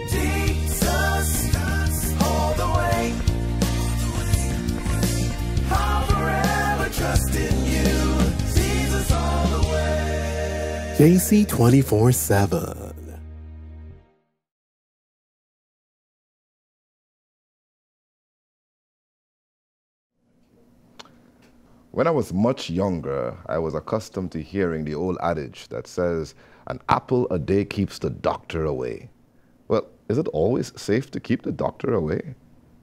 Jesus, all the way. I'll forever trust in you. Jesus, all the way. JC247. When I was much younger, I was accustomed to hearing the old adage that says, an apple a day keeps the doctor away. Well, is it always safe to keep the doctor away?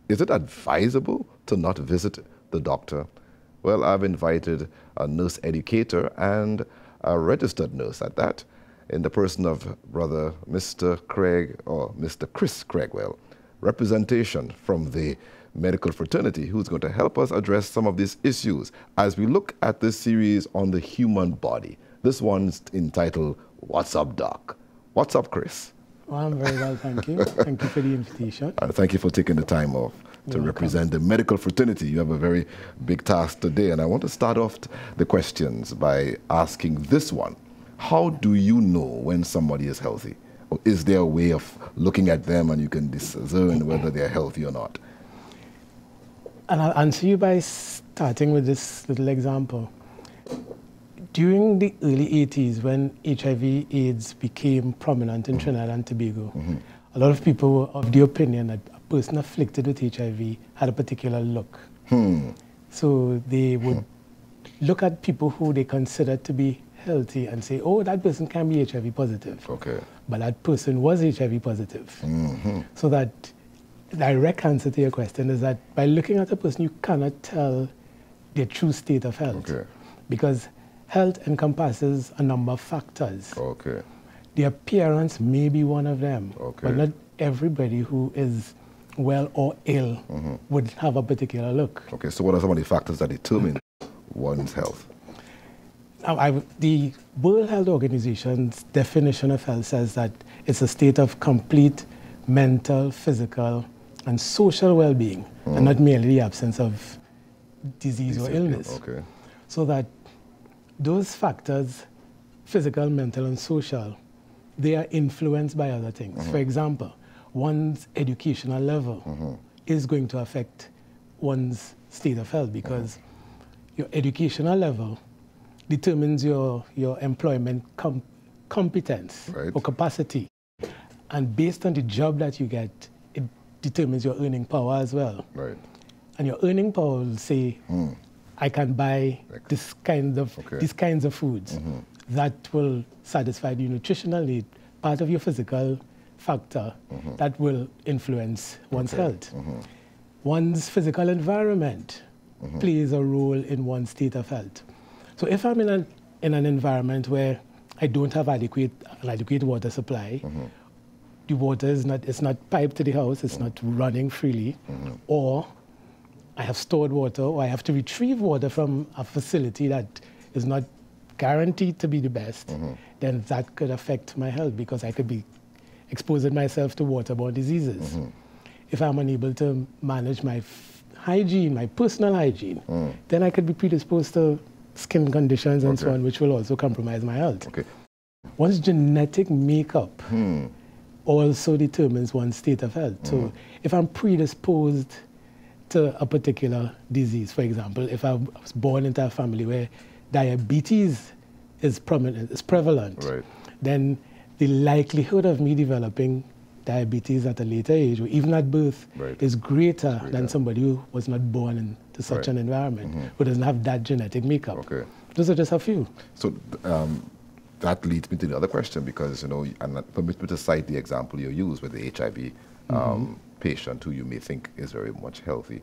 Is it advisable to not visit the doctor? Well, I've invited a nurse educator and a registered nurse at that, in the person of Brother Mr. Chris Craigwell, representation from the medical fraternity, who's going to help us address some of these issues as we look at this series on the human body. This one's entitled, What's Up, Doc? What's up, Chris? Well, I'm very well, thank you. Thank you for the invitation. And thank you for taking the time off to represent the medical fraternity. You have a very big task today, and I want to start off the questions by asking this one. How do you know when somebody is healthy? Or is there a way of looking at them and you can discern whether they're healthy or not? And I'll answer you by starting with this little example. During the early 80s, when HIV/AIDS became prominent in Trinidad and Tobago, a lot of people were of the opinion that a person afflicted with HIV had a particular look. So they would look at people who they considered to be healthy and say, oh, that person can be HIV positive. Okay. But that person was HIV positive. So that direct answer to your question is that by looking at a person, you cannot tell their true state of health. Okay. Because health encompasses a number of factors. Okay. The appearance may be one of them, Okay. but not everybody who is well or ill would have a particular look. Okay, so what are some of the factors that determine one's health? Now, the World Health Organization's definition of health says that it's a state of complete mental, physical, and social well-being, and not merely the absence of disease or illness. Okay. So that those factors, physical, mental, and social, they are influenced by other things. For example, one's educational level is going to affect one's state of health, because your educational level determines your employment competence or capacity. And based on the job that you get, it determines your earning power as well. Right. And your earning power will say, I can buy these kinds of foods that will satisfy the nutritional need, part of your physical factor that will influence one's health. One's physical environment plays a role in one's state of health. So if I'm in an environment where I don't have an adequate water supply, the water is not piped to the house, it's not running freely, or I have stored water, or I have to retrieve water from a facility that is not guaranteed to be the best, then that could affect my health, because I could be exposing myself to waterborne diseases. If I'm unable to manage my hygiene, my personal hygiene, then I could be predisposed to skin conditions and so on, which will also compromise my health. Okay. One's genetic makeup also determines one's state of health. So if I'm predisposed to a particular disease, for example, if I was born into a family where diabetes is prevalent, then the likelihood of me developing diabetes at a later age, or even at birth, is greater than somebody who was not born into such an environment, who doesn't have that genetic makeup. Okay. Those are just a few. So that leads me to the other question, because, you know, and permit me to cite the example you use with the HIV patient who you may think is very much healthy.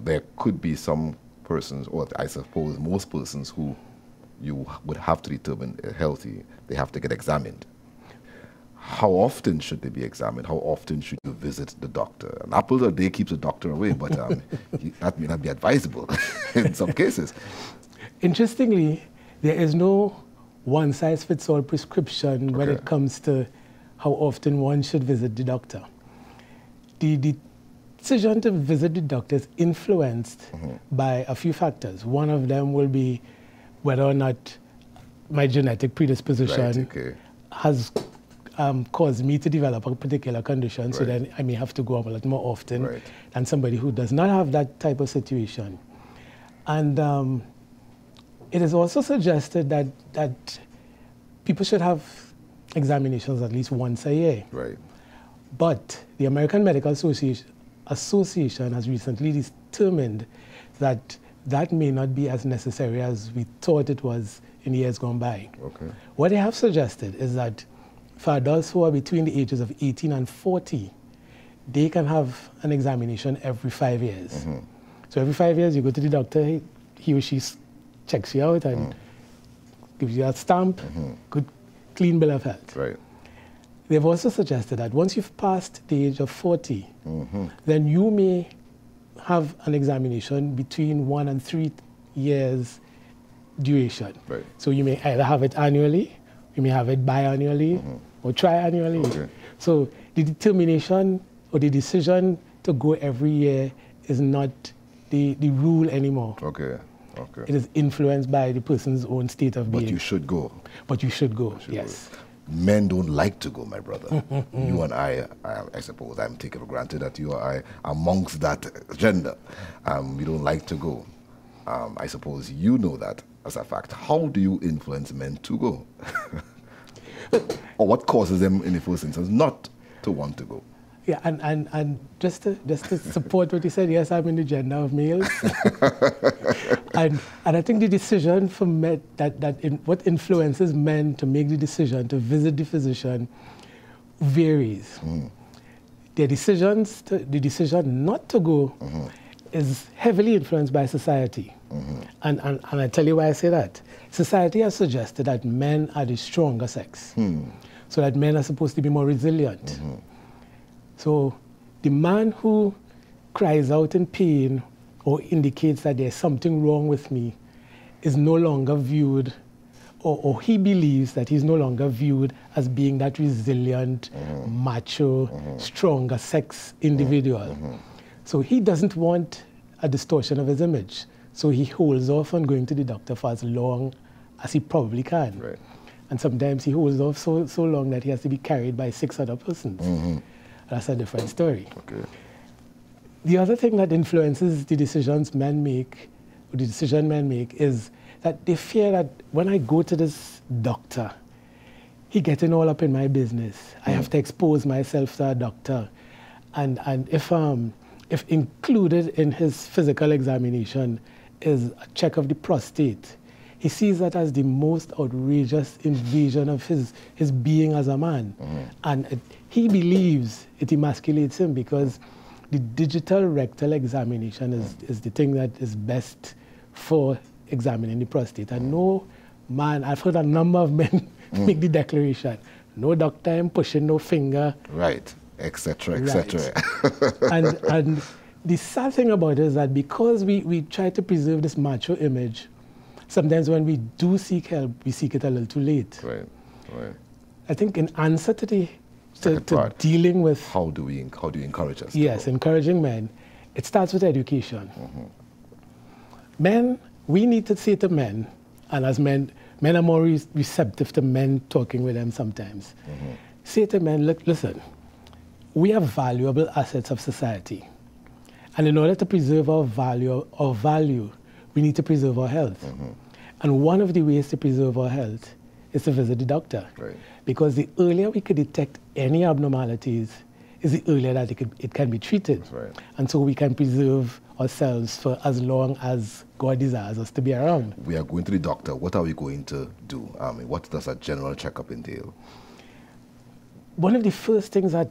There could be some persons, or I suppose most persons, who you would have to determine healthy. They have to get examined. How often should they be examined? How often should you visit the doctor? An apple a day keeps the doctor away, but that may not be advisable in some cases. Interestingly, there is no one-size-fits-all prescription when it comes to how often one should visit the doctor. The decision to visit the doctor is influenced by a few factors. One of them will be whether or not my genetic predisposition has caused me to develop a particular condition, so then I may have to go up a lot more often than somebody who does not have that type of situation. And it is also suggested that people should have examinations at least once a year. But the American Medical Association has recently determined that that may not be as necessary as we thought it was in years gone by. What they have suggested is that for adults who are between the ages of 18 and 40, they can have an examination every 5 years. So every 5 years you go to the doctor, he or she checks you out and gives you a stamp, good clean bill of health. They've also suggested that once you've passed the age of 40, then you may have an examination between 1 and 3 years duration. So you may either have it annually, you may have it biannually, or triannually. So the determination or the decision to go every year is not the rule anymore. It is influenced by the person's own state of being. But you should go. But you should go, yes. Men don't like to go, my brother. You and I suppose, I'm taking for granted that you are amongst that gender. We don't like to go. I suppose you know that as a fact. How do you influence men to go? Or what causes them in the first instance not to want to go? Yeah, and just to support what you said, yes, I'm in the gender of males. and I think the decision for men, what influences men to make the decision to visit the physician varies. The decision not to go is heavily influenced by society. And I tell you why I say that. Society has suggested that men are the stronger sex, so that men are supposed to be more resilient. So the man who cries out in pain or indicates that there's something wrong with me is no longer viewed, or he believes that he's no longer viewed as being that resilient, macho, stronger sex individual. So he doesn't want a distortion of his image. So he holds off on going to the doctor for as long as he probably can. And sometimes he holds off so long that he has to be carried by 6 other persons. That's a different story. The other thing that influences the decisions men make, or the decision men make, is that they fear that when I go to this doctor, he getting all up in my business. I have to expose myself to a doctor. And if included in his physical examination is a check of the prostate, he sees that as the most outrageous invasion of his being as a man. And he believes it emasculates him because the digital rectal examination is the thing that is best for examining the prostate. And no man, I've heard a number of men make the declaration, no doctor, I'm pushing no finger. Etc., etc. And the sad thing about it is that because we try to preserve this macho image, sometimes when we do seek help, we seek it a little too late. I think in answer to dealing with... How do you encourage us? Yes, encouraging men. It starts with education. Men, we need to say to men, and as men are more receptive to men talking with them sometimes. Say to men, look, listen, we are valuable assets of society. And in order to preserve our value, we need to preserve our health. And one of the ways to preserve our health is to visit the doctor. Because the earlier we could detect any abnormalities is the earlier that it can be treated. And so we can preserve ourselves for as long as God desires us to be around. We are going to the doctor. What are we going to do? What does a general checkup entail? One of the first things that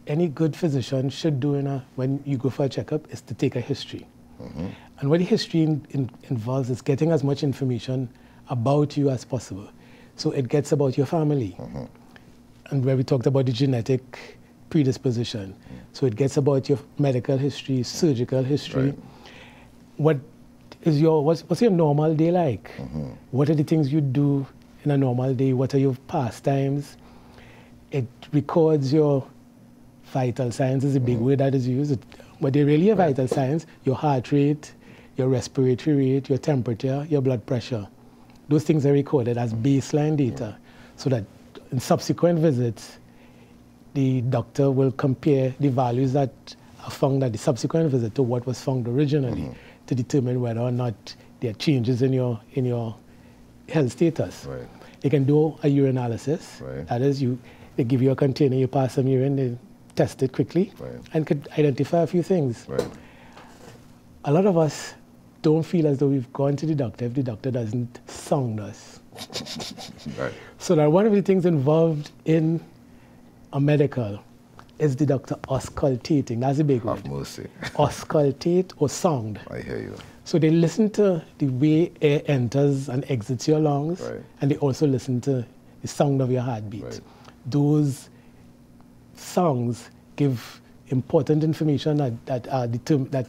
any good physician should do when you go for a checkup is to take a history. And what the history involves is getting as much information about you as possible. So it gets about your family. And where we talked about the genetic predisposition. So it gets about your medical history, surgical history. What's your normal day like? What are the things you do in a normal day? What are your pastimes? It records your vital signs is a big word that is used. But they're really a vital signs: your heart rate, your respiratory rate, your temperature, your blood pressure. Those things are recorded as baseline data so that in subsequent visits, the doctor will compare the values that are found at the subsequent visit to what was found originally to determine whether or not there are changes in your health status. Right. They can do a urinalysis. Right. That is, they give you a container, you pass some urine, they test it quickly, Right. and could identify a few things. Right. A lot of us don't feel as though we've gone to the doctor if the doctor doesn't sound us. Right. So that one of the things involved in a medical is the doctor auscultating. That's a big Have word. mercy. Auscultate or sound. I hear you. So they listen to the way air enters and exits your lungs, Right. and they also listen to the sound of your heartbeat. Right. Those sounds give important information that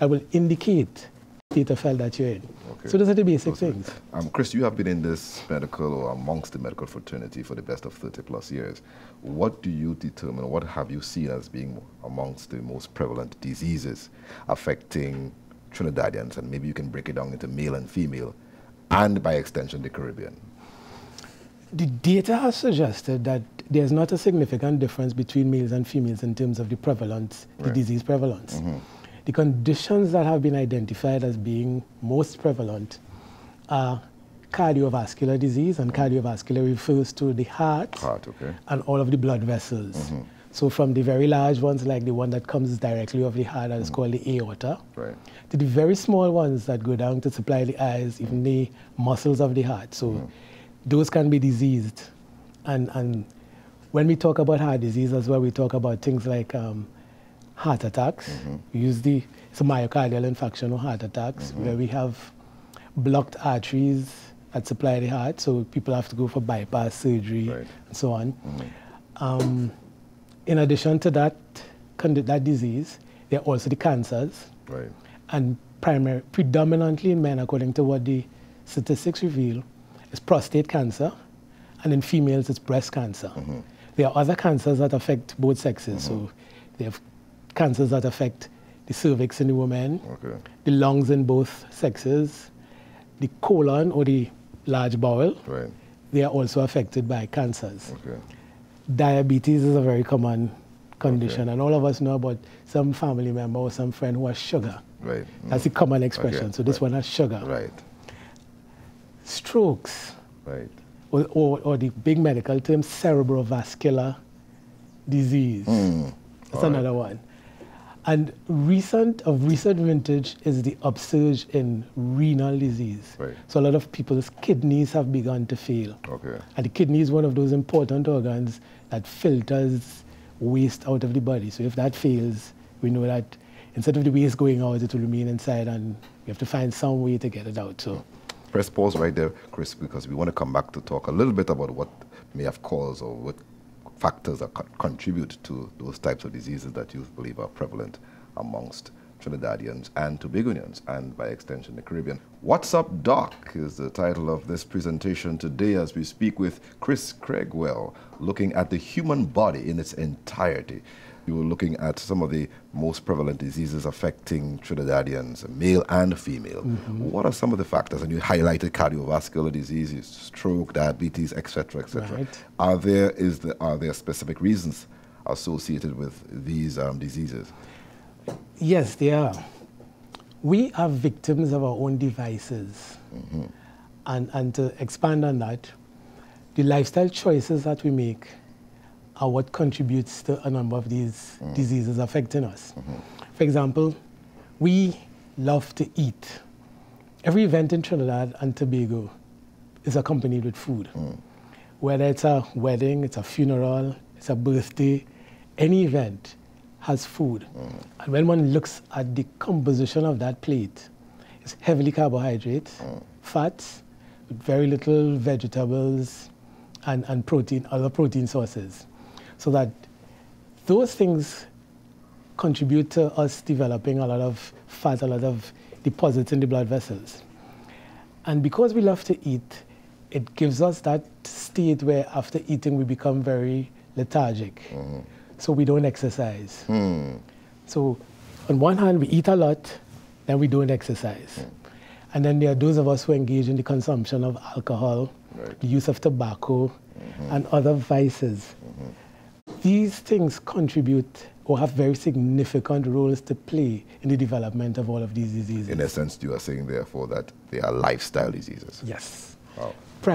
will indicate the state of health that you're in. Okay. So those are the basic things. Chris, you have been in this medical or amongst the medical fraternity for the best of 30 plus years. What do you determine, what have you seen as being amongst the most prevalent diseases affecting Trinidadians? And maybe you can break it down into male and female, and by extension, the Caribbean. The data has suggested that there's not a significant difference between males and females in terms of the prevalence, the Right. disease prevalence. The conditions that have been identified as being most prevalent are cardiovascular disease, and cardiovascular refers to the heart, Okay. and all of the blood vessels. So from the very large ones, like the one that comes directly off the heart, that is called the aorta, Right. to the very small ones that go down to supply the eyes, even the muscles of the heart. So those can be diseased. And when we talk about heart disease as well, we talk about things like heart attacks. We use it's a myocardial infarction or heart attacks, where we have blocked arteries that supply the heart, so people have to go for bypass surgery, Right. and so on. In addition to that disease, there are also the cancers, Right. and predominantly in men, according to what the statistics reveal, is prostate cancer, and in females it's breast cancer. There are other cancers that affect both sexes, so they have cancers that affect the cervix in the woman, Okay. the lungs in both sexes, the colon or the large bowel. Right. They are also affected by cancers. Okay. Diabetes is a very common condition, Okay. and all of us know about some family member or some friend who has sugar. Right. That's a common expression. Okay. So this Right. one has sugar. Right. Strokes, Right. or the big medical term, cerebrovascular disease. That's All another one. And of recent vintage is the upsurge in renal disease. Right. So a lot of people's kidneys have begun to fail. Okay. And the kidney is one of those important organs that filters waste out of the body. So if that fails, we know that instead of the waste going out, it will remain inside, and you have to find some way to get it out. So Press pause right there, Chris, because we want to come back to talk a little bit about what may have caused or what factors that contribute to those types of diseases that you believe are prevalent amongst Trinidadians and Tobagonians, and by extension the Caribbean. What's Up Doc is the title of this presentation today as we speak with Chris Craigwell, looking at the human body in its entirety. You were looking at some of the most prevalent diseases affecting Trinidadians, male and female. What are some of the factors? And you highlighted cardiovascular diseases, stroke, diabetes, etc., etc. Right. Are there specific reasons associated with these diseases? yes, they are. We are victims of our own devices. And to expand on that, the lifestyle choices that we make are what contributes to a number of these diseases affecting us. For example, we love to eat. Every event in Trinidad and Tobago is accompanied with food. Whether it's a wedding, it's a funeral, it's a birthday, any event has food. And when one looks at the composition of that plate, it's heavily carbohydrate, fats, with very little vegetables, and protein, other protein sources. So that those things contribute to us developing a lot of fat, a lot of deposits in the blood vessels. And because we love to eat, it gives us that state where after eating we become very lethargic. So we don't exercise. So on one hand, we eat a lot, then we don't exercise. And then there are those of us who engage in the consumption of alcohol, Right. the use of tobacco, and other vices. these things contribute or have very significant roles to play in the development of all of these diseases. In essence, you are saying, therefore, that they are lifestyle diseases. Yes. Wow.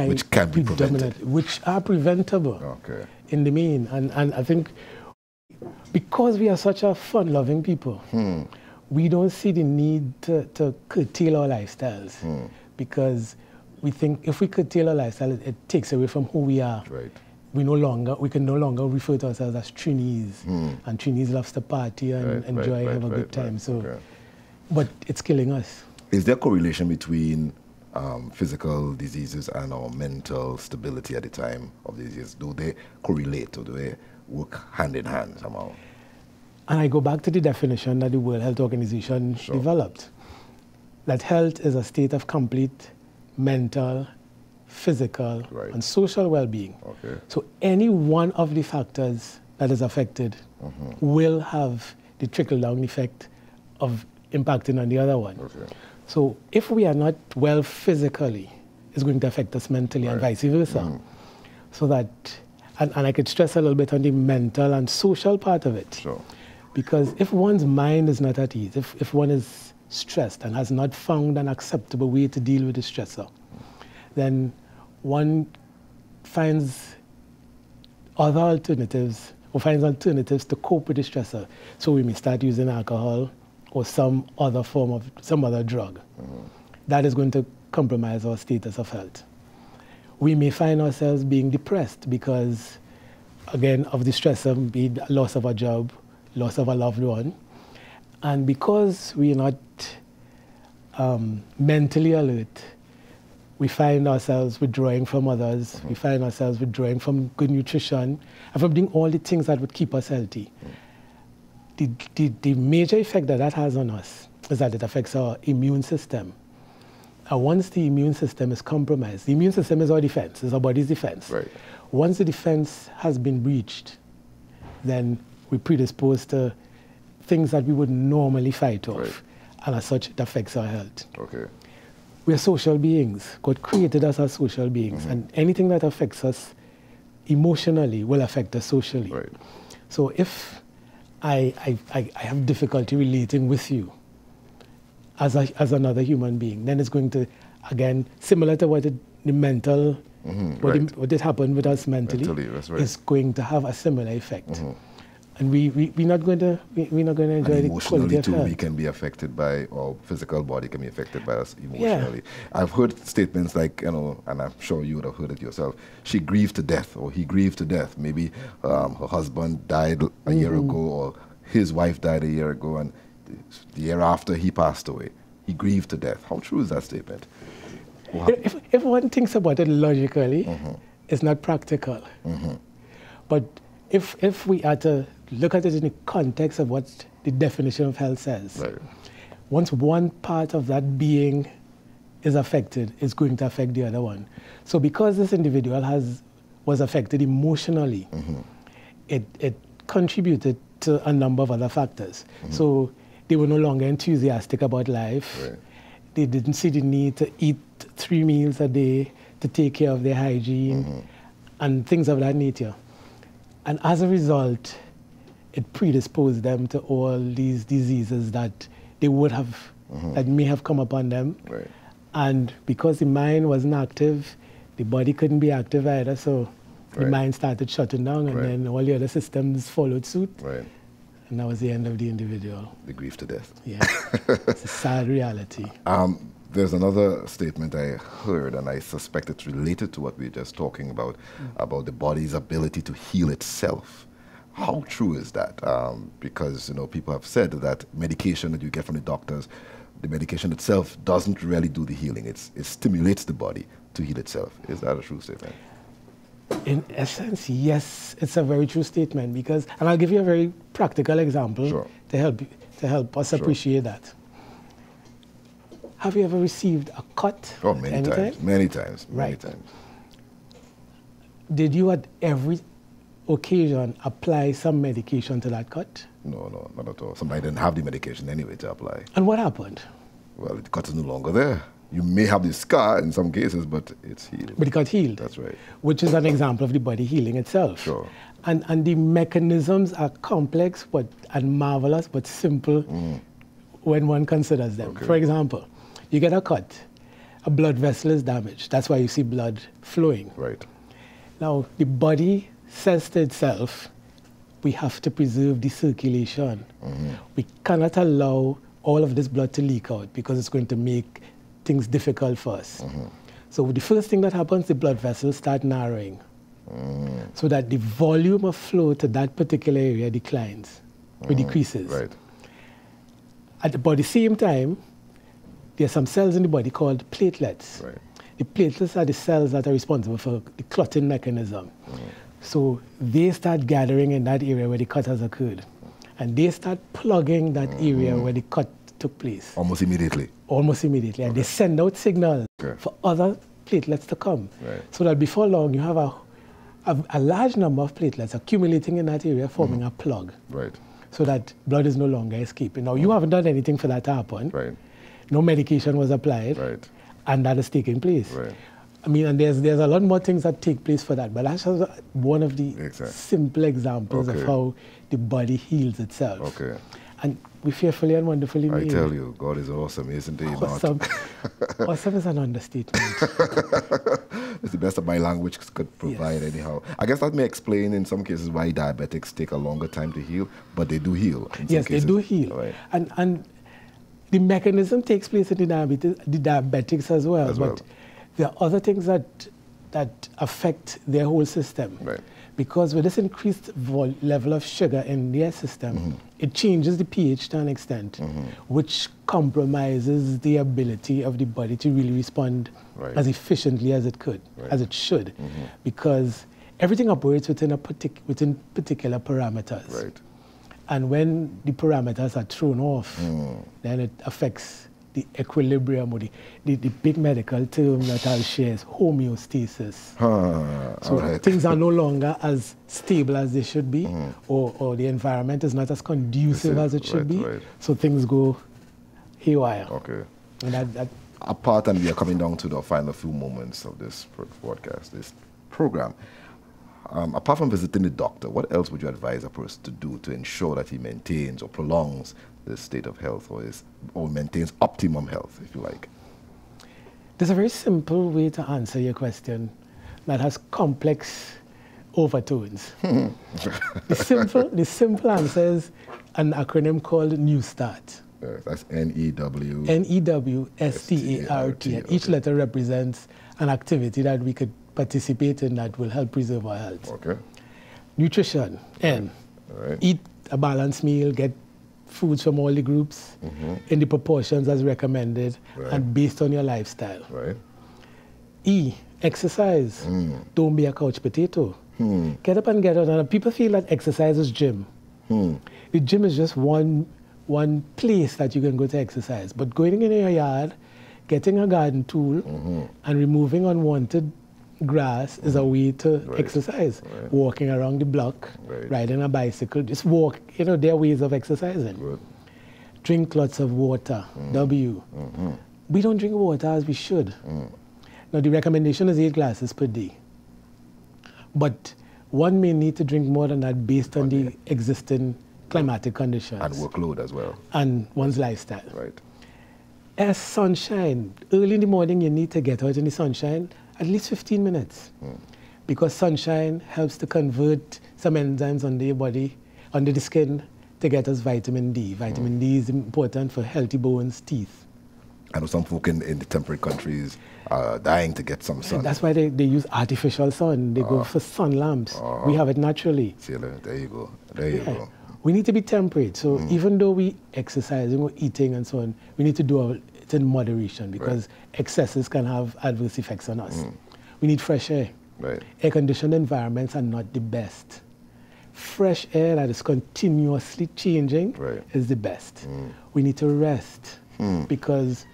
Which can be prevented. Which are preventable in the main. And I think because we are such a fun-loving people, we don't see the need to curtail our lifestyles because we think if we curtail our lifestyle, it takes away from who we are. Right. We can no longer refer to ourselves as Trinis, and Trinis loves to party and enjoy, have a good time. But it's killing us. Is there a correlation between physical diseases and our mental stability at the time of the disease? Do they correlate or do they work hand in hand somehow? And I go back to the definition that the World Health Organization developed, that health is a state of complete mental, physical, and social well-being. So any one of the factors that is affected will have the trickle-down effect of impacting on the other one. So if we are not well physically, it's going to affect us mentally and vice versa. So that, and I could stress a little bit on the mental and social part of it. Because if one's mind is not at ease, if one is stressed and has not found an acceptable way to deal with the stressor, then one finds other alternatives or finds alternatives to cope with the stressor. So we may start using alcohol or some other drug. That is going to compromise our status of health. We may find ourselves being depressed because, again, of the stressor, be it loss of a job, loss of a loved one. And because we are not mentally alert, we find ourselves withdrawing from others, we find ourselves withdrawing from good nutrition, and from doing all the things that would keep us healthy. The major effect that has on us is that it affects our immune system. And once the immune system is compromised, the immune system is our defense, is our body's defense. Once the defense has been breached, then we're predisposed to things that we would normally fight off. And as such, it affects our health. We are social beings. God created us as social beings. And anything that affects us emotionally will affect us socially. So if I have difficulty relating with you as another human being, then it's going to, again, similar to what the mental, what did happen with us mentally is going to have a similar effect. And we're not going to enjoy the quality of health. We can be affected by, or physical body can be affected by us emotionally. I've heard statements like, and I'm sure you would have heard it yourself, she grieved to death, or he grieved to death. Maybe her husband died a year ago, or his wife died a year ago, and the year after he passed away. He grieved to death. How true is that statement? If one thinks about it logically, it's not practical. But if we are to look at it in the context of what the definition of health says, once one part of that being is affected, it's going to affect the other one. So because this individual was affected emotionally, it contributed to a number of other factors. So they were no longer enthusiastic about life. They didn't see the need to eat 3 meals a day to take care of their hygiene and things of that nature. And as a result, it predisposed them to all these diseases that they would have, that may have come upon them. And because the mind wasn't active, the body couldn't be active either, so the mind started shutting down, and then all the other systems followed suit. And that was the end of the individual. The grief to death. Yeah, it's a sad reality. There's another statement I heard, and I suspect it's related to what we were just talking about the body's ability to heal itself. How true is that? Because people have said that medication that you get from the doctors, the medication itself doesn't really do the healing. It stimulates the body to heal itself. Is that a true statement? In essence, yes, it's a very true statement. Because, and I'll give you a very practical example to help us appreciate that. Have you ever received a cut? Oh, many times. Did you at every occasion apply some medication to that cut? No, not at all. Somebody didn't have the medication anyway to apply. And what happened? Well, the cut is no longer there. You may have the scar in some cases, but it's healed. But it got healed. That's right. Which is an example of the body healing itself. And the mechanisms are complex and marvelous, but simple when one considers them. Okay. For example, you get a cut, a blood vessel is damaged. That's why you see blood flowing. Right. Now, the body says to itself, we have to preserve the circulation. We cannot allow all of this blood to leak out because it's going to make things difficult for us. So the first thing that happens, the blood vessels start narrowing so that the volume of flow to that particular area declines or decreases. Right. At about the same time, there are some cells in the body called platelets. Right. The platelets are the cells that are responsible for the clotting mechanism. So they start gathering in that area where the cut has occurred. And they start plugging that area where the cut took place. Almost immediately. Almost immediately. And they send out signals for other platelets to come. Right. So that before long, you have a large number of platelets accumulating in that area, forming a plug. Right. So that blood is no longer escaping. Now, you haven't done anything for that to happen. Right. No medication was applied. Right. And that is taking place. Right. I mean, and there's a lot more things that take place for that, but that's just one of the simple examples of how the body heals itself. Okay. And we fearfully and wonderfully made. I tell you, God is awesome, isn't he? Awesome. Awesome is an understatement. It's the best of my language could provide anyhow. I guess that may explain in some cases why diabetics take a longer time to heal, but they do heal in some Yes, cases. they do heal. Right. And the mechanism takes place in the diabetics as well. But there are other things that affect their whole system. Right. Because with this increased level of sugar in their system, it changes the pH to an extent, which compromises the ability of the body to really respond as efficiently as it could, as it should, because everything operates within particular parameters. Right. And when the parameters are thrown off, then it affects the equilibrium, or the big medical term that I'll share is homeostasis. So things are no longer as stable as they should be, or the environment is not as conducive as it should be. So things go haywire. Okay. And that Apart, and we are coming down to the final few moments of this broadcast, this program. Apart from visiting the doctor, what else would you advise a person to do to ensure that he maintains or prolongs this state of health, or maintains optimum health, if you like? There's a very simple way to answer your question that has complex overtones. The simple answer is an acronym called New Start. That's N-E-W. N-E-W-S-T-A-R-T. And each letter represents an activity that we could participate in that will help preserve our health. Okay. Nutrition, N. Right. Eat a balanced meal, get foods from all the groups in the proportions as recommended and based on your lifestyle. Right. E, exercise. Don't be a couch potato. Get up and get out. And people feel that exercise is gym. The gym is just one place that you can go to exercise. But going in your yard, getting a garden tool, and removing unwanted grass is a way to exercise. Walking around the block, riding a bicycle, just walk. You know, there are ways of exercising. Good. Drink lots of water, W. We don't drink water as we should. Now, the recommendation is 8 glasses per day. But one may need to drink more than that based on the existing climatic conditions. And workload as well. And one's lifestyle. Right. As sunshine, early in the morning you need to get out in the sunshine at least 15 minutes. Because sunshine helps to convert some enzymes under your body, under the skin, to get us vitamin D. Vitamin D is important for healthy bones, teeth. I know some folk in the temperate countries are dying to get some sun. And that's why they use artificial sun. They go for sun lamps. We have it naturally. See, there you go. There you go. We need to be temperate. So even though we exercise and we're eating and so on, we need to do it in moderation because excesses can have adverse effects on us. We need fresh air. Right. Air-conditioned environments are not the best. Fresh air that is continuously changing is the best. We need to rest because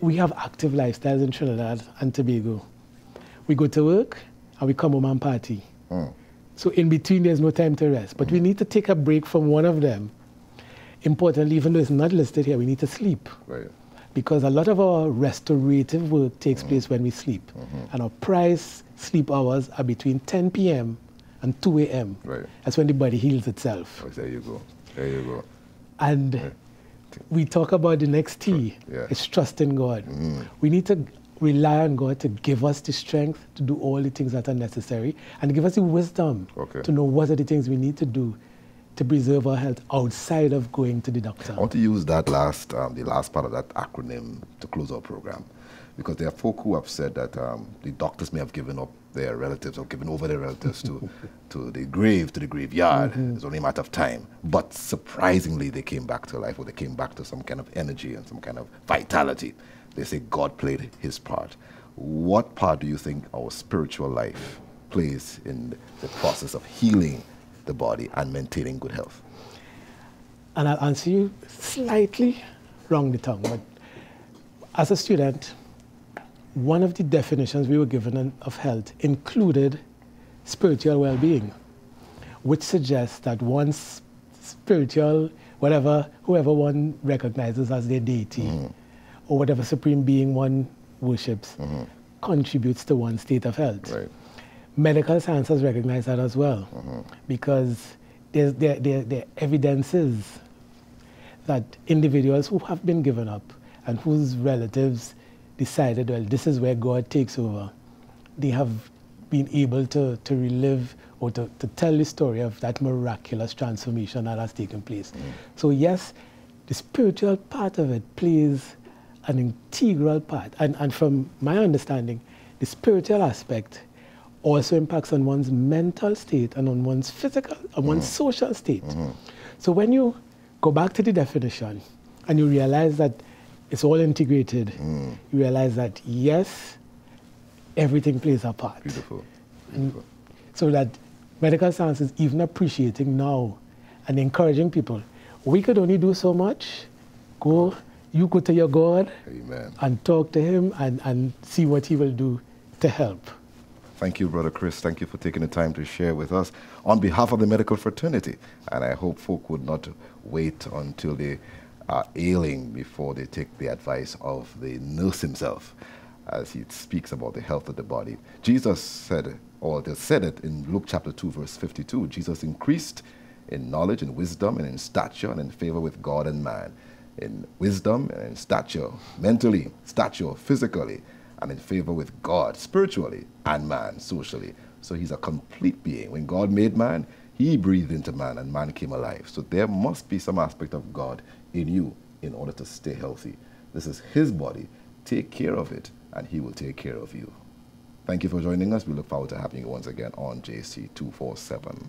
we have active lifestyles in Trinidad and Tobago. We go to work and we come home and party. So in between, there's no time to rest. But we need to take a break from one of them. Importantly, even though it's not listed here, we need to sleep. Right. Because a lot of our restorative work takes place when we sleep. And our prized sleep hours are between 10 p.m. and 2 a.m. Right. That's when the body heals itself. Oh, there you go. There you go. And we talk about the next T. Yeah. It's trust in God. We need to rely on God to give us the strength to do all the things that are necessary and give us the wisdom to know what are the things we need to do to preserve our health outside of going to the doctor. I want to use that the last part of that acronym to close our program, because there are folk who have said that the doctors may have given up their relatives or given over their relatives to the grave, to the graveyard. It's only a matter of time. But surprisingly, they came back to life, or they came back to some kind of energy and some kind of vitality. They say God played his part. What part do you think our spiritual life plays in the process of healing the body and maintaining good health? And I'll answer you slightly wrong the tongue, but as a student, one of the definitions we were given of health included spiritual well-being, which suggests that one's spiritual, whoever one recognizes as their deity, or whatever supreme being one worships, contributes to one's state of health. Right. Medical science has recognized that as well, because there are evidences that individuals who have been given up and whose relatives decided, well, this is where God takes over, they have been able to relive or to tell the story of that miraculous transformation that has taken place. So yes, the spiritual part of it plays an integral part. And from my understanding, the spiritual aspect also impacts on one's mental state and on one's physical and one's social state. So when you go back to the definition and you realize that it's all integrated, you realize that yes, everything plays a part. Beautiful. And so that medical science is even appreciating now and encouraging people. We could only do so much. You go to your God. Amen. And talk to him and see what he will do to help. Thank you, Brother Chris. Thank you for taking the time to share with us on behalf of the medical fraternity. And I hope folk would not wait until they are ailing before they take the advice of the nurse himself, as he speaks about the health of the body. Jesus said, or they said it in Luke chapter 2, verse 52, Jesus increased in knowledge and wisdom and in stature and in favor with God and man. In wisdom and in stature, mentally, stature, physically, and in favor with God, spiritually, and man, socially. So he's a complete being. When God made man, he breathed into man, and man came alive. So there must be some aspect of God in you in order to stay healthy. This is his body. Take care of it, and he will take care of you. Thank you for joining us. We look forward to having you once again on JC247.